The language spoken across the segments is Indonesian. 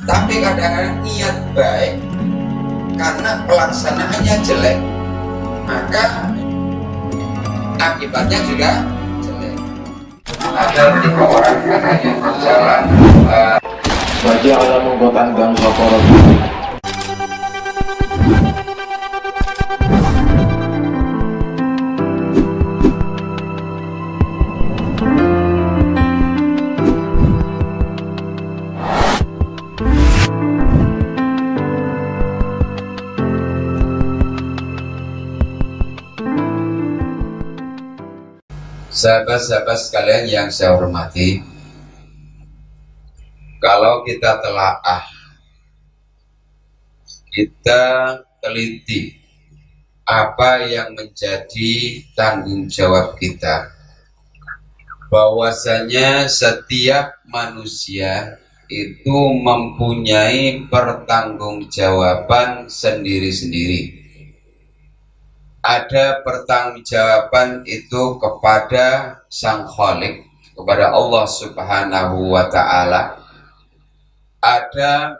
Tapi kadang-kadang niat baik karena pelaksanaannya jelek, maka akibatnya juga jelek. Ada 3 orang yang berjalan bagi alam menggotan dan sokoro. Sahabat-sahabat sekalian yang saya hormati, kalau kita telaah, kita teliti apa yang menjadi tanggung jawab kita, bahwasanya setiap manusia itu mempunyai pertanggungjawaban sendiri-sendiri. Ada pertanggungjawaban itu kepada Sang Khalik, kepada Allah Subhanahu wa Ta'ala. Ada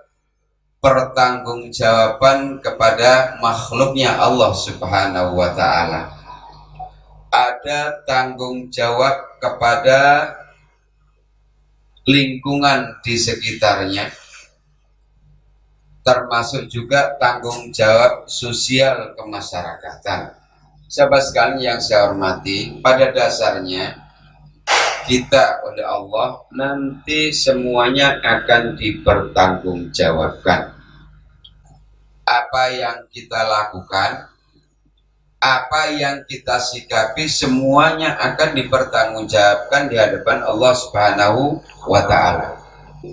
pertanggungjawaban kepada makhluknya Allah Subhanahu wa Ta'ala. Ada tanggung jawab kepada lingkungan di sekitarnya, termasuk juga tanggung jawab sosial kemasyarakatan. Sahabat sekalian yang saya hormati, pada dasarnya kita oleh Allah nanti semuanya akan dipertanggungjawabkan. Apa yang kita lakukan, apa yang kita sikapi, semuanya akan dipertanggungjawabkan di hadapan Allah Subhanahu wa Ta'ala.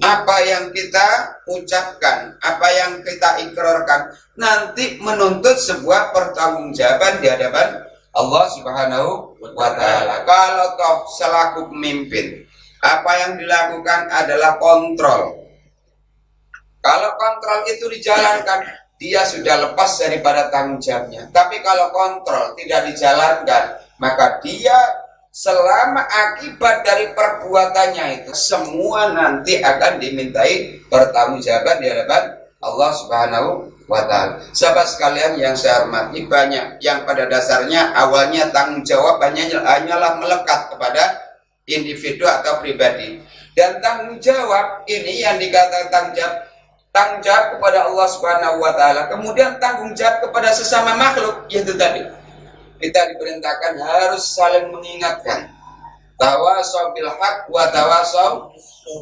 Apa yang kita ucapkan, apa yang kita ikrarkan, nanti menuntut sebuah pertanggungjawaban di hadapan Allah Subhanahu wa Ta'ala. Kalau toh selaku pemimpin, apa yang dilakukan adalah kontrol. Kalau kontrol itu dijalankan, dia sudah lepas daripada tanggung jawabnya. Tapi kalau kontrol tidak dijalankan, maka dia selama akibat dari perbuatannya itu semua nanti akan dimintai pertanggungjawaban di hadapan Allah Subhanahu wa Ta'ala. Sahabat sekalian yang saya hormati, banyak yang pada dasarnya awalnya tanggung jawab hanyalah melekat kepada individu atau pribadi. Dan tanggung jawab ini yang dikatakan tanggung jawab kepada Allah Subhanahu wa Ta'ala, kemudian tanggung jawab kepada sesama makhluk, yaitu tadi kita diperintahkan harus saling mengingatkan. Tawasau bil haq wa tawasau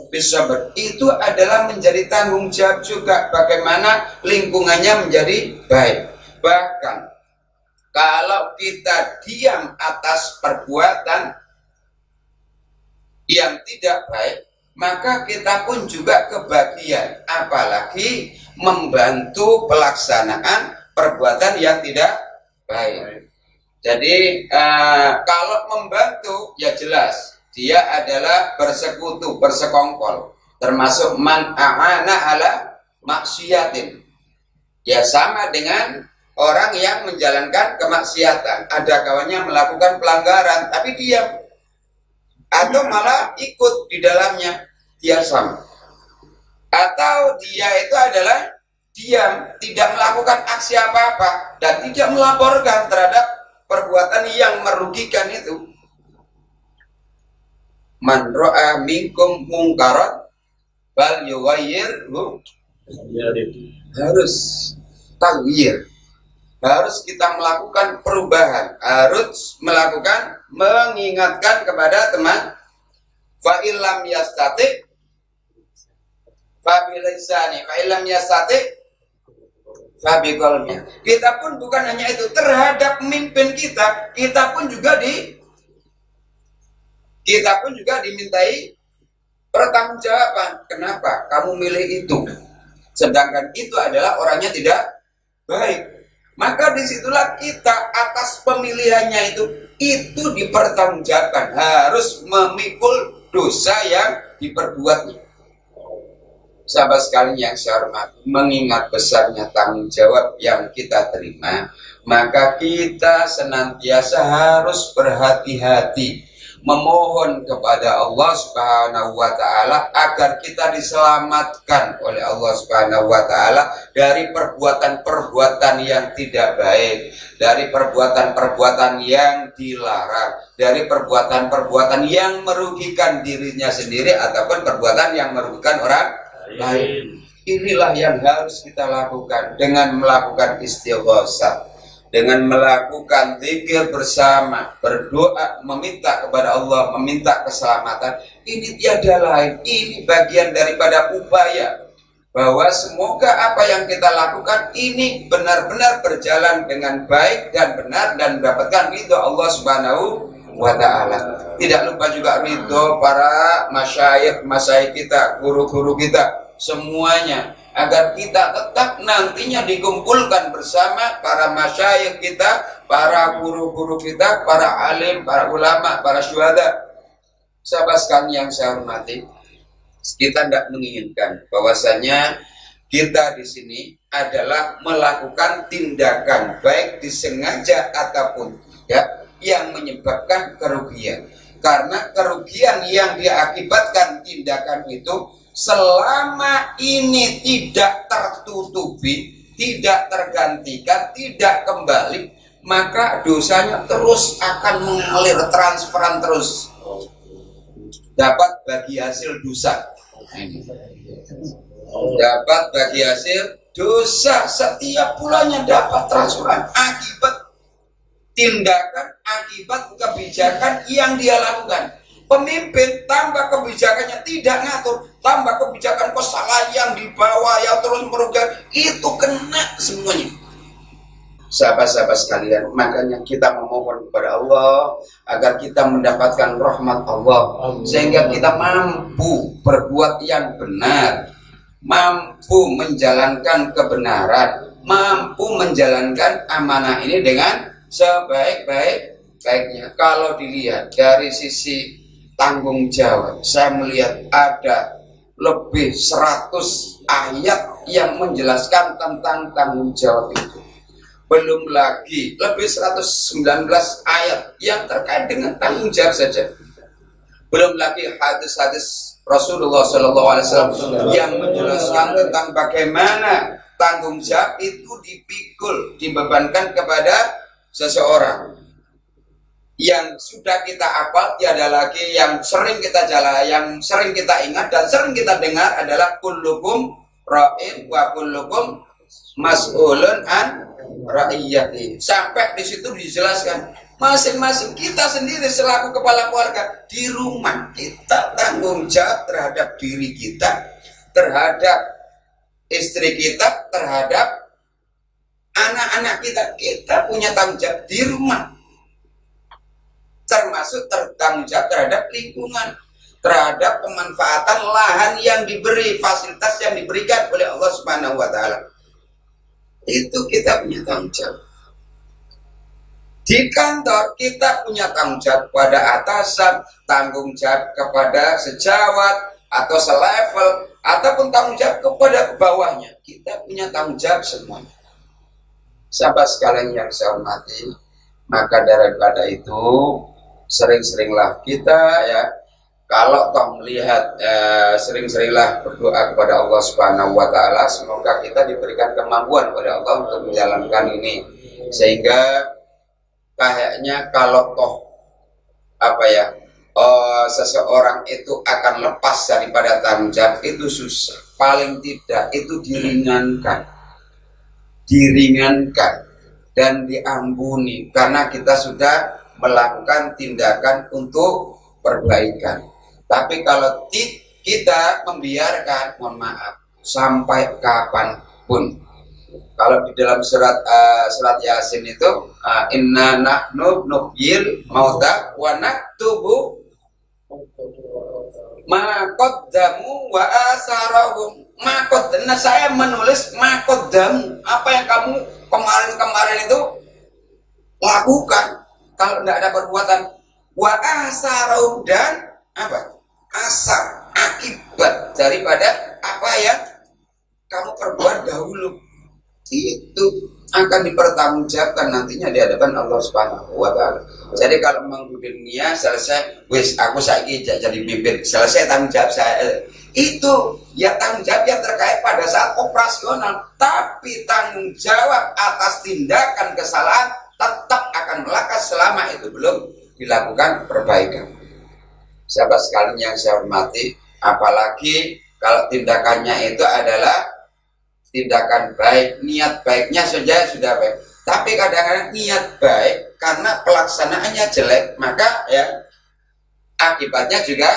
bis sabr. Itu adalah menjadi tanggung jawab juga, bagaimana lingkungannya menjadi baik. Bahkan kalau kita diam atas perbuatan yang tidak baik, maka kita pun juga kebagian, apalagi membantu pelaksanaan perbuatan yang tidak baik. Jadi kalau membantu ya jelas dia adalah bersekutu, bersekongkol, termasuk man a'ana ala maksiatin. Ya sama dengan orang yang menjalankan kemaksiatan. Ada kawannya melakukan pelanggaran tapi diam, atau malah ikut di dalamnya, dia sama. Atau dia itu adalah diam, tidak melakukan aksi apa-apa dan tidak melaporkan terhadap perbuatan yang merugikan itu. Man ra'a minkum mungkaran bal yughayyirhu, harus taghyir, harus kita melakukan perubahan, harus melakukan mengingatkan kepada teman. Fa illam yastati fa bilisani, fa illam yastati fabiqalnya. Kita pun bukan hanya itu, terhadap pemimpin kita pun juga dimintai pertanggungjawaban. Kenapa kamu milih itu, sedangkan itu adalah orangnya tidak baik? Maka disitulah kita atas pemilihannya itu dipertanggungjawabkan, harus memikul dosa yang diperbuatnya. Sahabat sekalian yang saya hormati, mengingat besarnya tanggung jawab yang kita terima, maka kita senantiasa harus berhati-hati memohon kepada Allah Subhanahu wa taala agar kita diselamatkan oleh Allah Subhanahu wa taala dari perbuatan-perbuatan yang tidak baik, dari perbuatan-perbuatan yang dilarang, dari perbuatan-perbuatan yang merugikan dirinya sendiri ataupun perbuatan yang merugikan orang lain. Inilah yang harus kita lakukan dengan melakukan istighosah, dengan melakukan zikir bersama, berdoa, meminta kepada Allah, meminta keselamatan. Ini tiada lain, ini bagian daripada upaya bahwa semoga apa yang kita lakukan ini benar-benar berjalan dengan baik dan benar dan mendapatkan ridho Allah Subhanahu wa ta'ala. Tidak lupa juga ridho para masyayikh kita, guru-guru kita, semuanya, agar kita tetap nantinya dikumpulkan bersama para masyayikh kita, para guru-guru kita, para alim, para ulama, para syuhada. Sahabat sekalian yang saya hormati, kita tidak menginginkan bahwasanya kita di sini adalah melakukan tindakan baik disengaja ataupun tidak yang menyebabkan kerugian. Karena kerugian yang diakibatkan tindakan itu selama ini tidak tertutupi, tidak tergantikan, tidak kembali, maka dosanya terus akan mengalir, transferan terus. Dapat bagi hasil dosa. Dapat bagi hasil dosa, setiap bulannya dapat transferan akibat tindakan, akibat kebijakan yang dia lakukan. Pemimpin tambah kebijakannya tidak ngatur, tambah kebijakan kesalahan yang dibawa yang terus merugikan, itu kena semuanya. Sahabat-sahabat sekalian, makanya kita memohon kepada Allah agar kita mendapatkan rahmat Allah, sehingga kita mampu berbuat yang benar, mampu menjalankan kebenaran, mampu menjalankan amanah ini dengan sebaik-baiknya. Kalau dilihat dari sisi tanggung jawab, saya melihat ada lebih 100 ayat yang menjelaskan tentang tanggung jawab itu. Belum lagi lebih 119 ayat yang terkait dengan tanggung jawab saja. Belum lagi hadis-hadis Rasulullah SAW yang menjelaskan tentang bagaimana tanggung jawab itu dipikul, dibebankan kepada seseorang. Yang sudah kita hafal tiada lagi, yang sering kita jalan, yang sering kita ingat dan sering kita dengar adalah kullukum ra'in wa kullukum mas'ulun an ra'iyati. Sampai di situ dijelaskan masing-masing kita sendiri selaku kepala keluarga di rumah kita tanggung jawab terhadap diri kita, terhadap istri kita, terhadap anak-anak kita. Kita punya tanggung jawab di rumah, termasuk bertanggung jawab terhadap lingkungan, terhadap pemanfaatan lahan yang diberi, fasilitas yang diberikan oleh Allah Subhanahu wa taala. Itu kita punya tanggung jawab. Di kantor kita punya tanggung jawab kepada atasan, tanggung jawab kepada sejawat atau selevel, ataupun tanggung jawab kepada bawahnya. Kita punya tanggung jawab semuanya. Sahabat sekalian yang saya hormati, maka daripada itu sering-seringlah kita ya, kalau toh melihat sering-seringlah berdoa kepada Allah Subhanahu wa taala, semoga kita diberikan kemampuan oleh Allah untuk menjalankan ini, sehingga kayaknya kalau toh seseorang itu akan lepas daripada tanggung jawab itu susah. Paling tidak itu diringankan dan diampuni karena kita sudah melakukan tindakan untuk perbaikan. Tapi kalau kita membiarkan, mohon maaf, sampai kapanpun. Kalau di dalam surat Yasin itu inna nahnu nuhyil mauta wa naktubu ma qaddamu wa asarahum. Nah, saya menulis ma qaddamu, apa yang kamu kemarin itu lakukan. Kalau tidak ada perbuatan, wa asarahum, dan apa? Asar, akibat daripada apa yang kamu perbuat dahulu. itu akan dipertanggungjawabkan nantinya di hadapan Allah Subhanahu wa taala. Jadi kalau dunia selesai, wis aku saiki jadi pimpin, selesai tanggung jawab saya. Itu ya tanggung jawab yang terkait pada saat operasional, tapi tanggung jawab atas tindakan kesalahan tetap akan melekat selama itu belum dilakukan perbaikan. Sahabat sekalian yang saya hormati, apalagi kalau tindakannya itu adalah tindakan baik, niat baiknya saja sudah baik. Tapi kadang-kadang niat baik karena pelaksanaannya jelek, maka ya akibatnya juga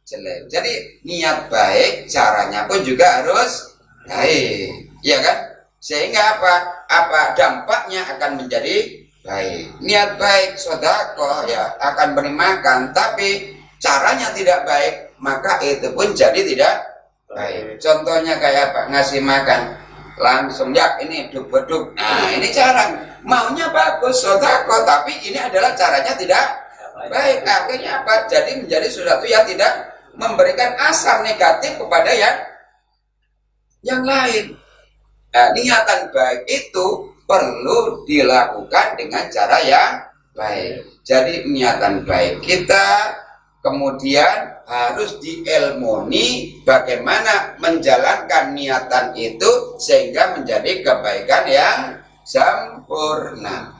jelek. Jadi niat baik, caranya pun juga harus baik, ya kan? Sehingga apa dampaknya akan menjadi baik. Niat baik, sedekah ya akan berimakan, tapi caranya tidak baik, maka itu pun jadi tidak baik. Contohnya kayak apa? Ngasih makan langsung ya ini duk-beduk. Nah ini cara maunya bagus, sedekah, tapi ini adalah caranya tidak baik. Akhirnya apa? Jadi menjadi sesuatu yang tidak memberikan asar negatif kepada yang lain. Nah, niatan baik itu perlu dilakukan dengan cara yang baik. Jadi niatan baik kita kemudian harus diilmuni bagaimana menjalankan niatan itu sehingga menjadi kebaikan yang sempurna.